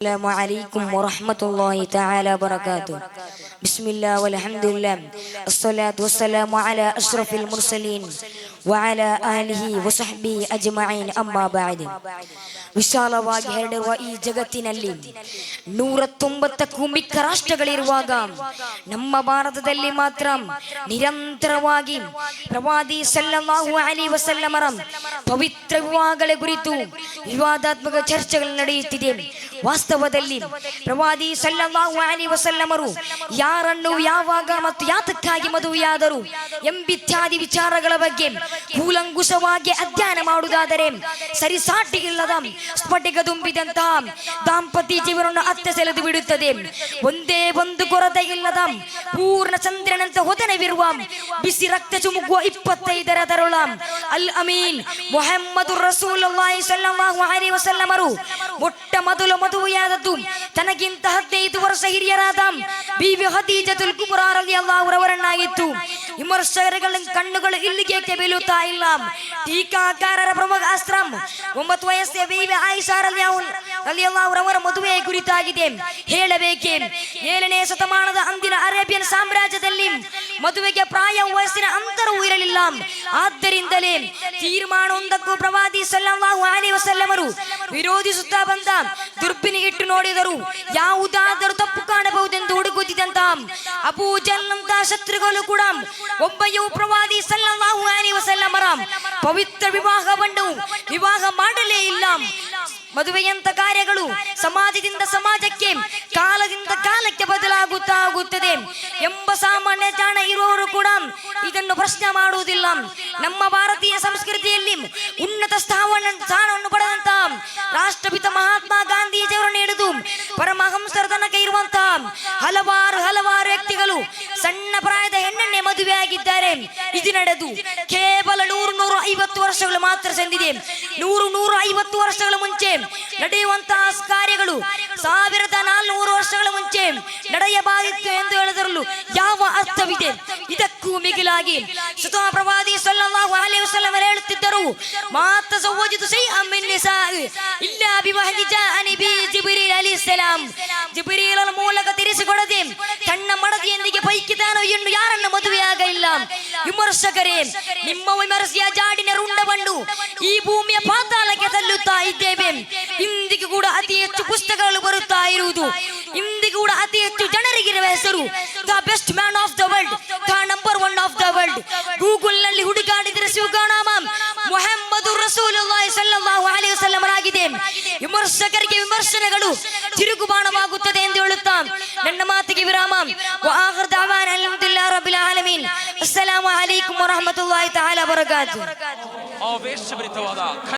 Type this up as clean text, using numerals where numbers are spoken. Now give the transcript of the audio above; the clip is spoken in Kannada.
السلام عليكم ورحمة الله تعالى وبركاته. بسم الله والحمد لله الصلاة والسلام على أشرف المرسلين وعلى آله وصحبه أجمعين أما بعد. ವಿಶಾಲವಾಗಿ ಹರಡಿರುವ ಈ ಜಗತ್ತಿನಲ್ಲಿ 190ಕ್ಕೂ ಮಿಕ್ಕ ರಾಷ್ಟ್ರಗಳಿರುವಾಗ ನಮ್ಮ ಭಾರತದಲ್ಲಿ ಮಾತ್ರ ನಿರಂತರವಾಗಿ ಪ್ರವಾದಿ ಸಲ್ಲಲ್ಲಾಹು ಅಲೈಹಿ ವಸಲ್ಲಮರ ಪವಿತ್ರ ವಿವಾಹಗಳ ಕುರಿತು ವಿವಾದಾತ್ಮಕ ಚರ್ಚೆಗಳು ನಡೆಯುತ್ತಿದೆ. ವಾಸ್ತವದಲ್ಲಿ ಪ್ರವಾದಿ ಸಲ್ಲಲ್ಲಾಹು ಅಲೈಹಿ ವಸಲ್ಲಮರು ಯಾರನ್ನು ಯಾವಾಗ ಮತ್ತು ಯಾತಕ್ಕಾಗಿ ಮದುವೆಯಾದರು ಎಂಬಿತ್ಯಾದಿ ವಿಚಾರಗಳ ಬಗ್ಗೆ ಕೂಲಂಕುಷವಾಗಿ ಅಧ್ಯಯನ ಮಾಡುವುದಾದರೆ ಸರಿಸಾಟಿಯಿಲ್ಲದ ಸ್ಫಟಿಕ ತುಂಬಿದಂತಹ ದಾಂಪತ್ಯ ಜೀವನವನ್ನು ಅತ್ತೆ ಸೆಳೆದು ಬಿಡುತ್ತದೆ. ಒಂದೇ ಒಂದು ಕೊರತೆ ಇಲ್ಲದ ಪೂರ್ಣ ಚಂದ್ರನಂತ ಹೊದನವಿರುವ ಬಿಸಿ ರಕ್ತ ಚುಮುಕುವ 25ರ ತರುಳ ಅಲ್ ಅಮೀನ್ ಮುಹಮ್ಮದುರ್ ರಸೂಲುಲ್ಲಾಹಿ ಸಲ್ಲಲ್ಲಾಹು ಅಲೈಹಿ ವಸಲ್ಲಮರು ಮೊಟ್ಟ ಮೊದಲು ಮದುವೆಯಾದದ್ದು ತನಗಿಂತ 15 ವರ್ಷ ಹಿರಿಯರಾದ ಬೀವಿ ಖದೀಜತುಲ್ ಕುಬ್ರಾ ರಲಿಯಲ್ಲಾಹು ರವರನ್ನಾಗಿತ್ತು. ವಿಮರ್ಶಕರ ಕಣ್ಣುಗಳು ಇಲ್ಲಿಗೆ ಬೀಳುತ್ತಾ ಇಲ್ಲ. ಟೀಕಾಕಾರರ ಪ್ರಮುಖ ಅಸ್ತ್ರ 9 ವಯಸ್ಸಿನ ಬೀವಿ ಆಯಿಷಾ ರಲಿಯಲ್ಲಾಹು ರವರ ಮದುವೆ ಕುರಿತಾಗಿದೆ. ಹೇಳಬೇಕೆ 7ನೇ ಶತಮಾನದ ಅಂದಿನ ಅರೇಬಿಯನ್ ಸಾಮ್ರಾಜ್ಯದಲ್ಲಿ ಮದುವೆಗೆ ಪ್ರಾಯ ವಯಸ್ಸಿನ ಅಂತರವೂ ಇರಲಿಲ್ಲ. ಆದ್ದರಿಂದಲೇ ತೀರ್ಮಾನವೊಂದಕ್ಕೂ ಪ್ರವಾದಿ ಸಲ್ಲಲ್ಲಾಹು ಅಲೈಹಿ ವಸಲ್ಲಮರು ವಿರೋಧಿಸುತ್ತಾ ಬಂದ ದುರ್ಬಿನಿ ಇಟ್ಟು ನೋಡಿದರು. ಯಾವುದಾದರೂ ತಪ್ಪು ಕಾಣಬಹುದೆಂದು ಹುಡುಕುತ್ತಿದ್ದಂತ ಅಬೂ ಜಹಲ್ ಅಂತ ಶತ್ರುಗಳು ಕೂಡ ಒಬ್ಬಯೂ ಪ್ರವಾದಿ ಸಲ್ಲಲ್ಲಾಹು ಅಲೈಹಿ ವಸಲ್ಲಮರ ಪವಿತ್ರ ವಿವಾಹ ಮಾಡಲೇ ಇಲ್ಲ. ಮದುವೆಯಂತ ಕಾರ್ಯಗಳು ಸಮಾಜದಿಂದ ಸಮಾಜಕ್ಕೆ ಕಾಲದಿಂದ ಕಾಲಕ್ಕೆ ಬದಲಾಗುತ್ತಾ ಹೋಗುತ್ತದೆ ಎಂಬ ಸಾಮಾನ್ಯ ಜ್ಞಾನ ಇರುವವರು ಕೂಡ ಇದನ್ನು ಪ್ರಶ್ನೆ ಮಾಡುವುದಿಲ್ಲ. ನಮ್ಮ ಭಾರತೀಯ ಸಂಸ್ಕೃತಿಯಲ್ಲಿ ಉನ್ನತ ಸ್ಥಾನವನ್ನು ಪಡೆದಂತ ರಾಷ್ಟ್ರಪಿತ ಮಹಾತ್ಮ ಗಾಂಧೀಜಿಯವರನ್ನು ಹಿಡಿದು ಪರಮಹಂಸರ ತನಕ ಇರುವಂತಹ ಹಲವಾರು ವ್ಯಕ್ತಿಗಳು ಸಣ್ಣ ಪ್ರಾಯದ ಹೆಣ್ಣನ್ನೇ ಮದುವೆಯಾಗಿದ್ದಾರೆ. ಇದು ನಡೆದು ಕೇವಲ 150 ವರ್ಷಗಳು ಮಾತ್ರ ಚೆಂದಿದೆ. 150 ವರ್ಷಗಳ ಮುಂಚೆ ನಡೆಯುವಂತಹ ಕಾರ್ಯಗಳು 1400 ವರ್ಷಗಳ ಮುಂಚೆ ನಡೆಯಬಾರದಿತ್ತು ಎಂದು ಹೇಳಿದರಲ್ಲೂ ಯಾವ ಅರ್ಥವಿದೆ? ಇದಕ್ಕೂ ಮಿಗಿಲಾಗಿ ಸ್ವತಃ ಪ್ರವಾದಿ ಸಲ್ಲಲ್ಲಾಹು ಅಲೈಹಿ ವಸಲ್ಲಂ ಹೇಳುತ್ತಿದ್ದರು, ಮಾತ ಸವಜಿತು ಶೈಅಂ ಮಿನ್ ನಿಸಾಇ ಇಲ್ಲಾ ಬಿವಹಿ ಜಾಅನಿ ಬಿ ಜಿಬ್ರೀಲ್ ಅಲೈಹಿಸ್ಸಲಾಂ. ಜಿಬ್ರೀಲನ ಮೂಲಕ ತಿಳಿಸಿಕೊಡದೆ ತನ್ನ ಮಡದಿಯೊಂದಿಗೆ ಪೈಕಿದಾನೋ ಹೆಣ್ಣು ಯಾರನ್ನು ಮದುವೆಯಾಗಲಿಲ್ಲ. ವಿಮರ್ಶಕರೇ, ನಿಮ್ಮ ವಿಮರ್ಶೆಯ ಜಾಡಿನ ರುಂಡಬಂಡು ಈ ಭೂಮಿಯ ಪಾತಾಳಕ್ಕೆ ತಳ್ಳುತ್ತಾ ಇದ್ದೇವೆ. ಇಂದಿಗೂ ಕೂಡ ಅತಿ ಹೆಚ್ಚು ಪುಸ್ತಕಗಳು ಬರುತ್ತಾ ಇರುವುದು, ಇಂದಿಗೂ ಕೂಡ ಅತಿ ಹೆಚ್ಚು ಜನರಿಗಿರುವ ಹೆಸರು the best man of the world, the number 1 of the world. Google ನಲ್ಲಿ ಹುಡುಕಾಡಿದರೆ ಶಿವಗಾನಾಮ ಮುಹಮ್ಮದುರ್ ರಸೂಲುಲ್ಲಾಹಿ ಸಲ್ಲಲ್ಲಾಹು ಅಲೈಹಿ ವಸಲ್ಲಂ ಆಗಿದೆ. ವಿಮರ್ಶಕರಿಗೆ ವಿಮರ್ಶನಗಳು ತಿರುಗುಬಾಣವಾಗುತ್ತದೆ ಎಂದು ಹೇಳುತ್ತಾ ನನ್ನ ಮಾತಿಗೆ ವಿರಾಮ. ವಆಖಿರ್ ದಅವಾನ ಅಲ್ಹಮ್ದುಲಿಲ್ಲಾಹಿ ರಬ್ಬಿಲ್ ಆಲಮೀನ್. ಅಸ್ಸಲಾಮು ಅಲೈಕುಂ ವರಹಮತುಲ್ಲಾಹಿ ತಆಲಾ ವಬರಕಾತುಹು.